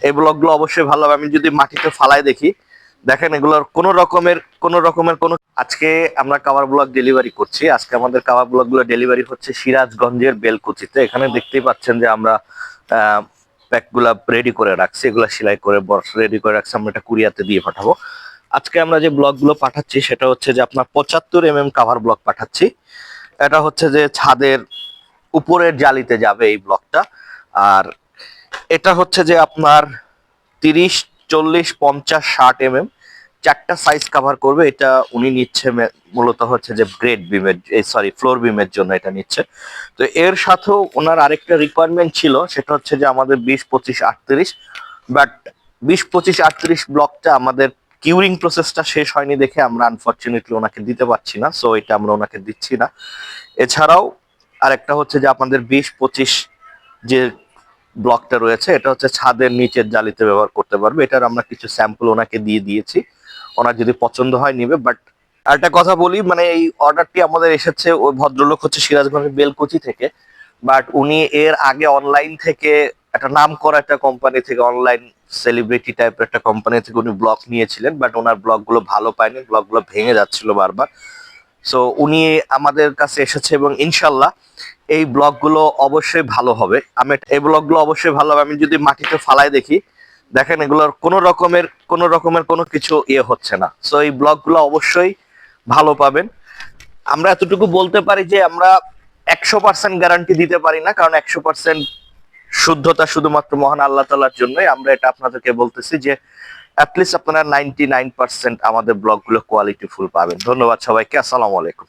এই ব্লকগুলো অবশ্যই ভালো হবে। আমি যদি মাটিতে ফালায় দেখি, দেখেন এগুলোর কোনো রকমের কোনো। আজকে আমরা কাভার ব্লক ডেলিভারি করছি। আজকে আমাদের কাভার ব্লকগুলো ডেলিভারি হচ্ছে সিরাজগঞ্জের বেলকুচিতে। এখানে দেখতেই পাচ্ছেন যে আমরা প্যাকগুলা রেডি করে রাখছি, এগুলা সেলাই করে রেডি করে রাখছি, আমরা এটা কুরিয়াতে দিয়ে পাঠাবো। আজকে আমরা যে ব্লকগুলো পাঠাচ্ছি সেটা হচ্ছে যে আপনার 75 কাভার ব্লক পাঠাচ্ছি। এটা হচ্ছে যে ছাদের উপরের জালিতে যাবে এই ব্লকটা। আর এটা হচ্ছে যে আপনার 30, 40, 50, 60 চারটা সাইজ কভার করবে। এটা উনি নিচ্ছে মূলত হচ্ছে যে গ্রেড বিমের, সরি ফ্লোর বিমের জন্য এটা নিচ্ছে। তো এর সাথেও ওনার আরেকটা রিকোয়ারমেন্ট ছিল, সেটা হচ্ছে যে আমাদের 20, 25, 38, বাট 20, 25, 38 ব্লকটা আমাদের কিউরিং প্রসেসটা শেষ হয়নি দেখে আমরা আনফরচুনেটলি ওনাকে দিতে পারছি না, সো এটা আমরা ওনাকে দিচ্ছি না। এছাড়াও আরেকটা হচ্ছে যে আপনাদের 20, 25 যে ব্লকটা রয়েছে, এটা হচ্ছে ছাদের নিচের জালিতে ব্যবহার করতে পারবে। এটার আমরা কিছু স্যাম্পল ওনাকে দিয়ে দিয়েছি, ওনার যদি পছন্দ হয় নিবে। বাট আরেকটা কথা বলি, মানে এই অর্ডারটি আমাদের এসেছে, ওই ভদ্রলোক হচ্ছে সিরাজগঞ্জের বেলকুচি থেকে, বাট উনি এর আগে অনলাইন থেকে একটা নাম করা একটা কোম্পানি থেকে, অনলাইন সেলিব্রিটি টাইপের একটা কোম্পানি থেকে উনি ব্লক নিয়েছিলেন, বাট ওনার ব্লকগুলো ভালো পায়নি, ব্লকগুলো ভেঙে যাচ্ছিল বারবার। সো উনি আমাদের কাছে এসেছে এবং ইনশাল্লাহ এই ব্লকগুলো অবশ্যই ভালো হবে। এই ব্লকগুলো অবশ্যই ভালো হবে। আমি যদি মাটিতে ফালায় দেখি, দেখেন এগুলোর কোনো রকমের কোনো কিছু হচ্ছে না। সো এই ব্লকগুলো অবশ্যই ভালো পাবেন। আমরা এতটুকু বলতে পারি যে আমরা 100% গ্যারান্টি দিতে পারি না, কারণ 100% শুদ্ধতা শুধুমাত্র মহান আল্লাহ তাআলার জন্যই। আমরা এটা আপনাদেরকে বলতেছি যে অ্যাটলিস্ট আপনারা 99% আমাদের ব্লগগুলো কোয়ালিটিফুল পাবেন। ধন্যবাদ সবাইকে। আসসালামু আলাইকুম।